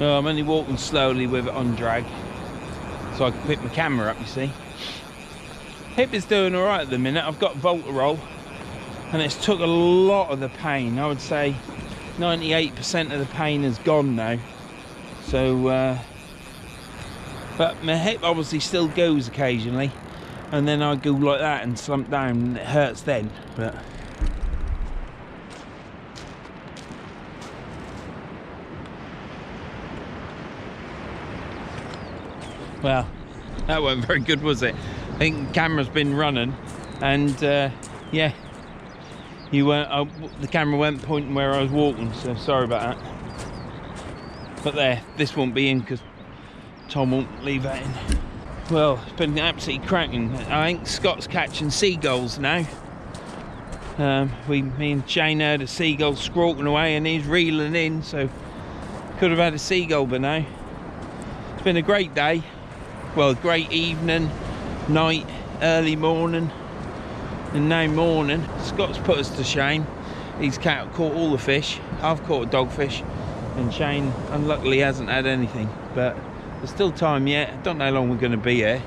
No, I'm only walking slowly with it on drag, so I can pick my camera up, you see. Hip is doing alright at the minute. I've got Voltarol, and it's took a lot of the pain. I would say 98% of the pain is gone now. So, but my hip obviously still goes occasionally, and then I go like that and slump down, and it hurts then. But well, that wasn't very good, was it? I think the camera's been running, and yeah, the camera went pointing where I was walking, so sorry about that. But there, this won't be in because Tom won't leave that in. Well, it's been absolutely cracking. I think Scott's catching seagulls now. Me and Shane heard a seagull squawking away and he's reeling in, so could have had a seagull by now. It's been a great day. Well, great evening, night, early morning, and now morning. Scott's put us to shame. He's caught all the fish. I've caught a dogfish, and Shane unluckily hasn't had anything. But there's still time yet. I don't know how long we're going to be here,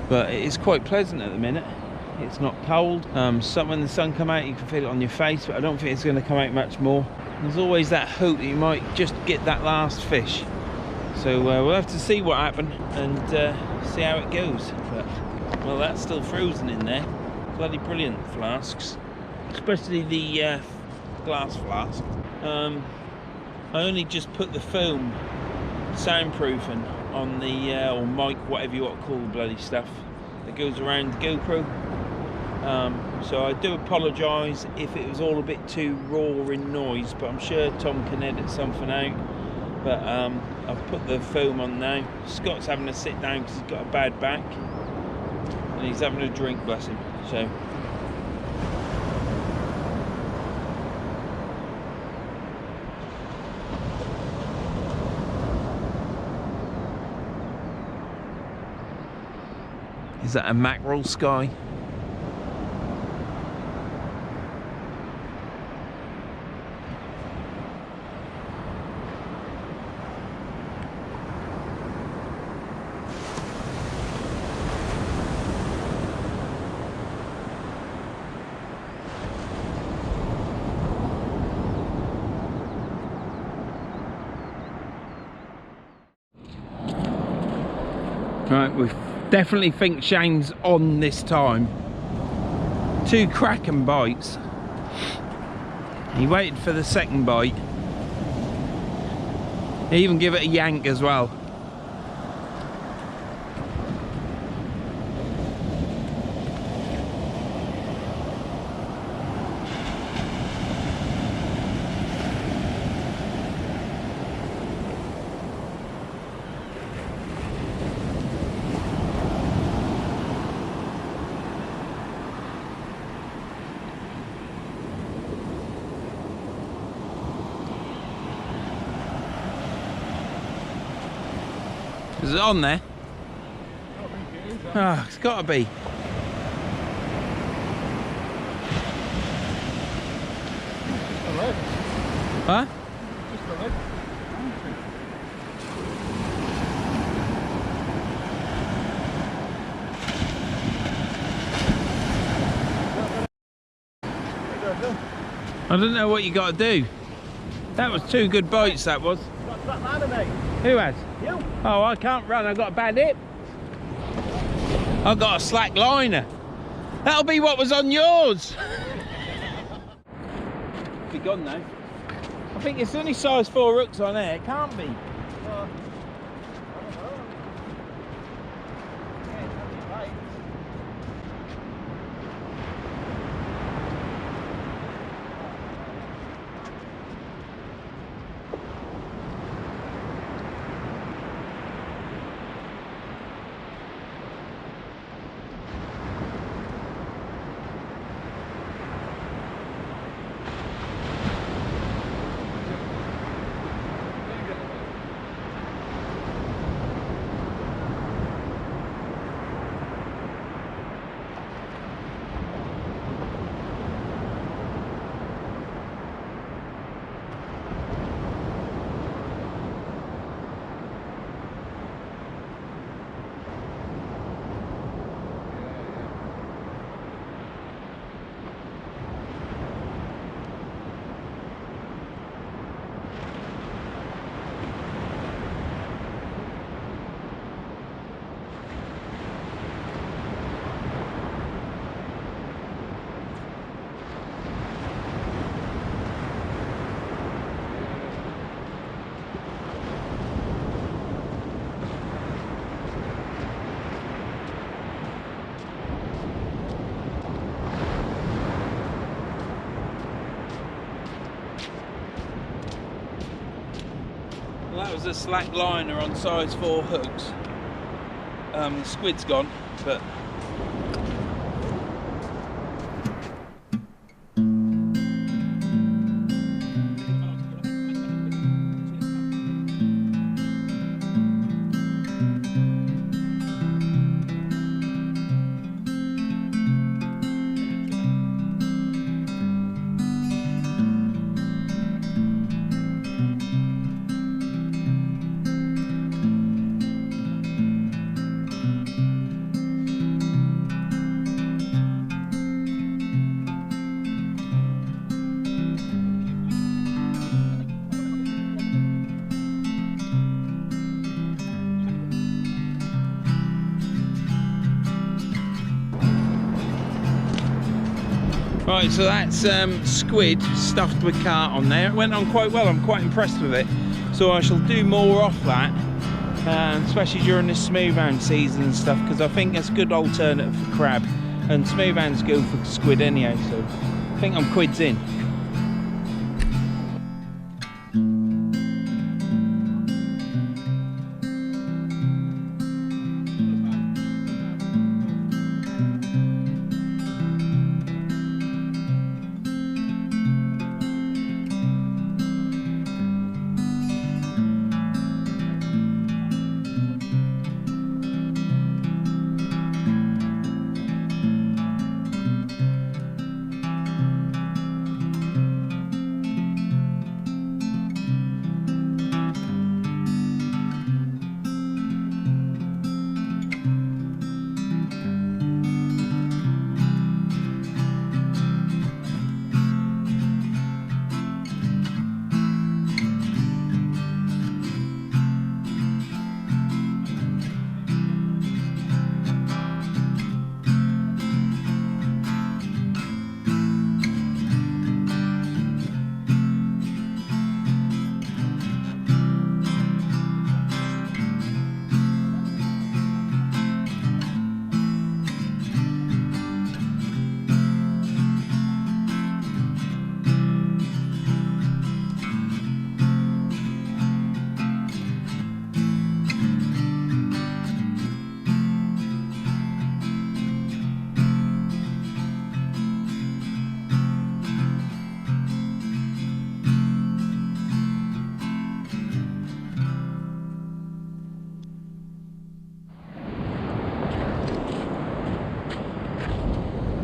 but it is quite pleasant at the minute. It's not cold. When the sun comes out, you can feel it on your face, but I don't think it's going to come out much more. There's always that hope that you might just get that last fish. So we'll have to see what happens and see how it goes. But, well, that's still frozen in there. Bloody brilliant flasks, especially the glass flask. I only just put the foam soundproofing on the or mic, whatever you want to call the bloody stuff that goes around the GoPro. So I do apologise if it was all a bit too raw in noise, but I'm sure Tom can edit something out. But I've put the foam on now. Scott's having a sit down because he's got a bad back, and he's having a drink, bless him. So is that a mackerel, Sky? Right, we definitely think Shane's on this time. 2 cracking bites. He waited for the second bite. He even give it a yank as well. Is it on there? Oh, it's got to be. Huh? I don't know what you got to do. That was 2 good bites, that was. Who has? You. Oh, I can't run. I've got a bad hip. I've got a slack liner. That'll be what was on yours. Be gone now. I think it's only size 4 hooks on there. It can't be. That was a slack liner on size 4 hooks. Squid's gone, but right, so that's squid stuffed with carp on there. It went on quite well. I'm quite impressed with it. So I shall do more off that, especially during this smooth hound season and stuff, because I think it's a good alternative for crab. And smooth hounds go for squid anyhow, so I think I'm quids in.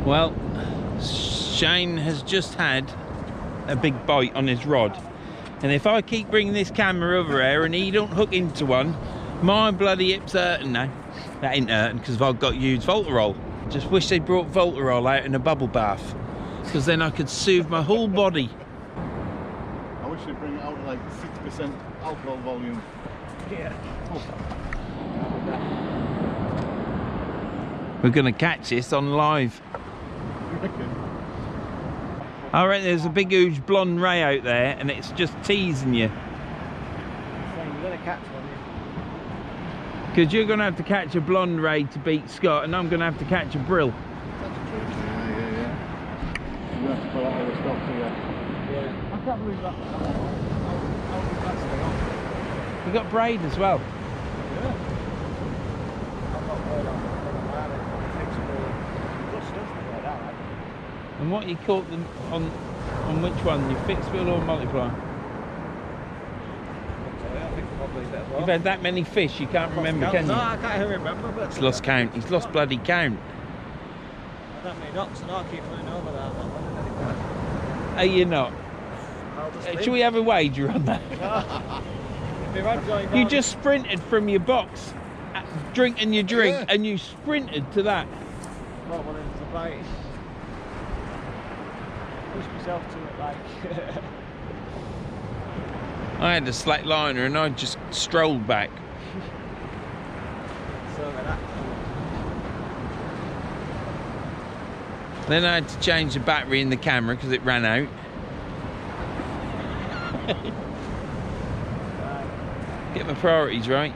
Well, Shane has just had a big bite on his rod, and if I keep bringing this camera over here and he don't hook into one, my bloody hip's hurting now. That ain't hurting because I've got used Voltarol. Just wish they brought Voltarol out in a bubble bath, because then I could soothe my whole body. I wish they'd bring it out at like 6% alcohol volume. Yeah. We're gonna catch this on live. You reckon? I reckon there's a big huge blonde ray out there and it's just teasing you. Saying you're gonna catch one. Because you're gonna have to catch a blonde ray to beat Scott, and I'm gonna have to catch a brill. Yeah. You have to pull out all the stuff here. Yeah. I can't believe that. How did that stay on? We got braid as well. Yeah. I've not heard of it. Good stuff like that, right? And what you caught them on which one? Your fixed wheel or multiplier? I think probably a bit of both. You've had that many fish, you can't remember, can you? No, I can't even remember. But He's lost count. He's lost bloody count. I don't mean knocks, and I keep running over that. I'm not running anywhere. Are you not? I'll just Should we have a wager on that? You just sprinted from your box, drinking your drink, Yeah. and you sprinted to that. Not wanting to bite. Push myself to it like. I had a slack liner and I just strolled back. So like that. Then I had to change the battery in the camera because it ran out. Get my priorities right.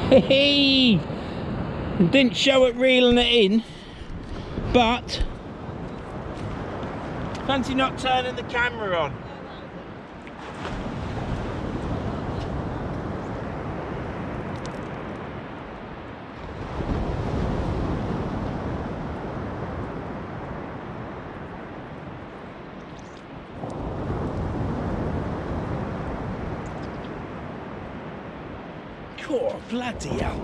Hey, didn't show it reeling it in, but fancy not turning the camera on. Oh, bloody hell.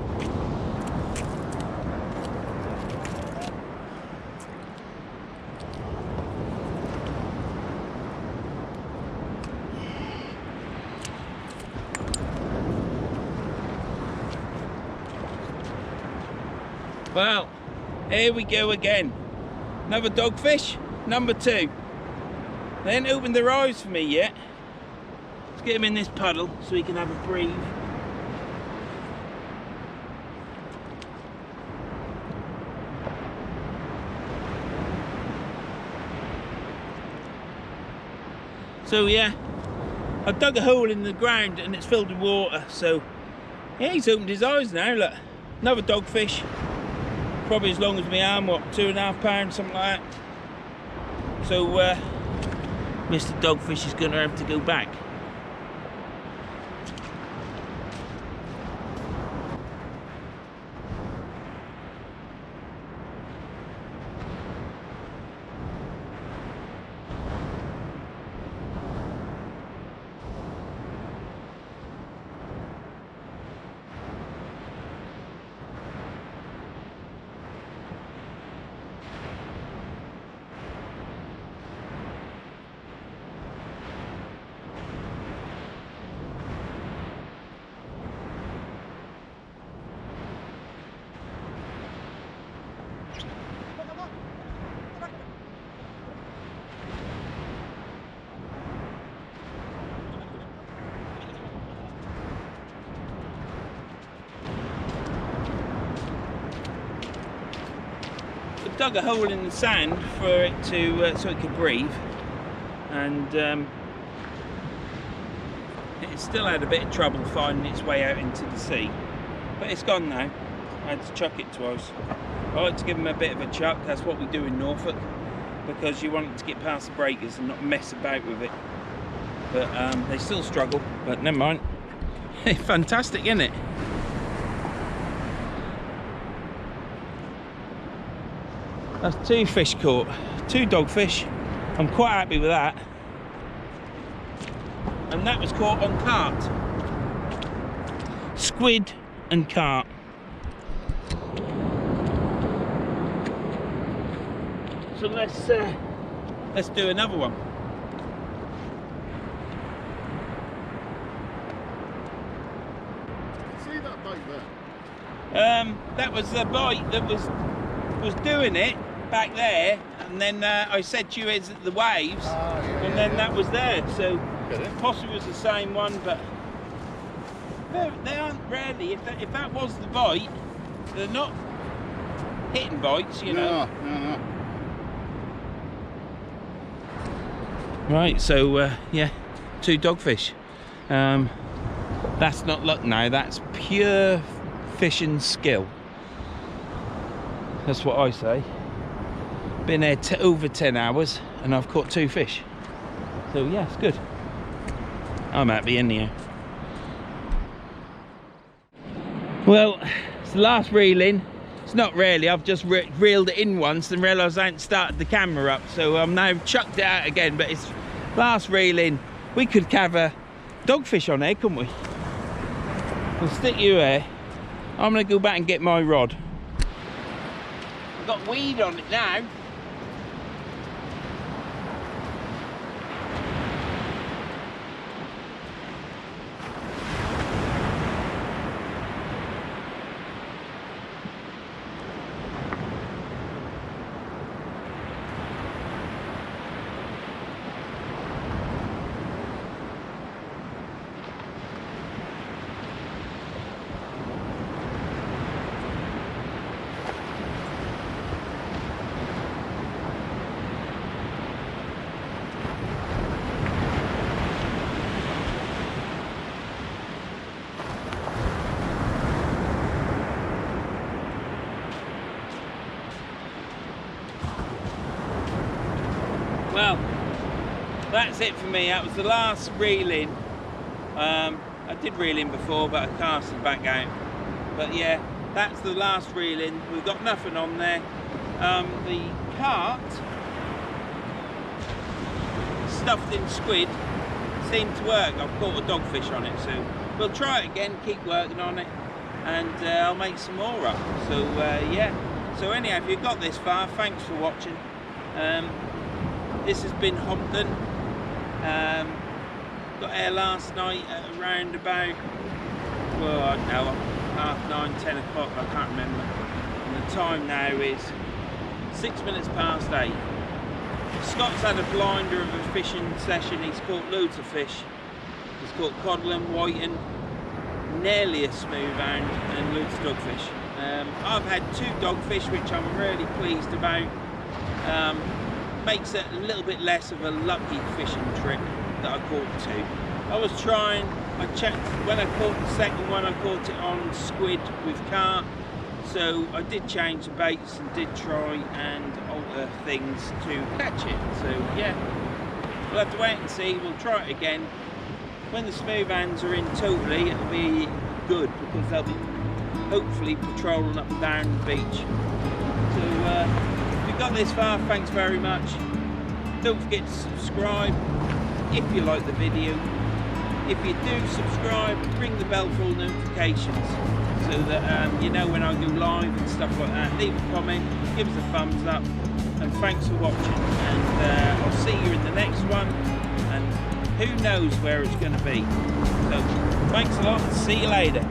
Well, here we go again. Another dogfish, number 2. They ain't opened their eyes for me yet. Let's get them in this puddle so we can have a breathe. So yeah, I dug a hole in the ground and it's filled with water, so yeah, he's opened his eyes now. Look, another dogfish, probably as long as my arm, what, 2.5 pounds, something like that. So Mr. Dogfish is gonna have to go back. Dug a hole in the sand for it to so it could breathe, and it still had a bit of trouble finding its way out into the sea, but it's gone now. I had to chuck it twice. I like to give them a bit of a chuck. That's what we do in Norfolk, because you want it to get past the breakers and not mess about with it. But they still struggle, but never mind. Fantastic, isn't it? That's 2 fish caught, 2 dogfish. I'm quite happy with that. And that was caught on carp. Squid and carp. So let's do another one. See that bite there? That was the bite that was doing it back there, and then I said to you it's the waves, and then that was there, so possibly it was the same one, but they aren't rarely, if that was the bite, they're not hitting bites, you know. No. Right, so yeah, 2 dogfish. That's not luck now, that's pure fishing skill. That's what I say. Been there over 10 hours and I've caught 2 fish. So yeah, it's good. I'm happy anyhow. Well, it's the last reel in. It's not really, I've just reeled it in once and realised I hadn't started the camera up. So I'm now chucked it out again, but it's last reel in. We could have a dogfish on here, couldn't we? We'll stick you here. I'm gonna go back and get my rod. I've got weed on it now. Well, that's it for me. That was the last reel-in. I did reel in before, but I cast it back out. But yeah, that's the last reel-in. We've got nothing on there. The cart stuffed in squid seemed to work. I've caught a dogfish on it, so we'll try it again, keep working on it, and I'll make some more up. So yeah, so anyhow, if you've got this far, thanks for watching. This has been Holmpton. Got here last night at around about, well, I don't know, 9:30, 10 o'clock, I can't remember. And the time now is 6 minutes past 8. Scott's had a blinder of a fishing session. He's caught loads of fish. He's caught codlin, whiting, nearly a smooth hound, and loads of dogfish. I've had 2 dogfish, which I'm really pleased about. Makes it a little bit less of a lucky fishing trip that I caught 2. I was trying, I checked, when I caught the second one, I caught it on squid with carp. So I did change the baits and did try and alter things to catch it. So yeah, we'll have to wait and see. We'll try it again. When the smooth hands are in totally, it'll be good because they'll be hopefully patrolling up and down the beach. So if you got this far, thanks very much. Don't forget to subscribe if you like the video. If you do subscribe, ring the bell for all notifications so that you know when I go live and stuff like that. Leave a comment, give us a thumbs up, and thanks for watching. And I'll see you in the next one, and who knows where it's going to be. So thanks a lot, and see you later.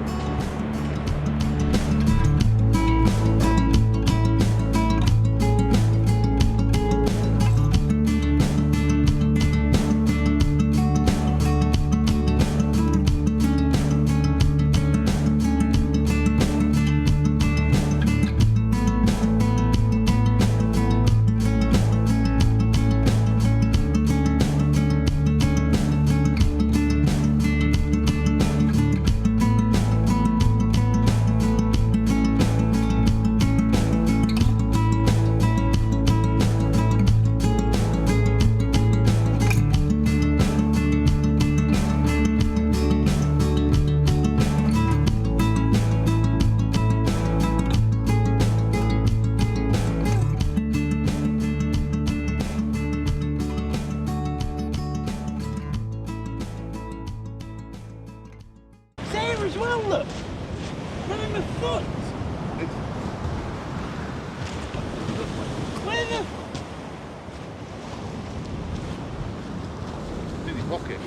As well, look, running my foot. Where the? In your pocket.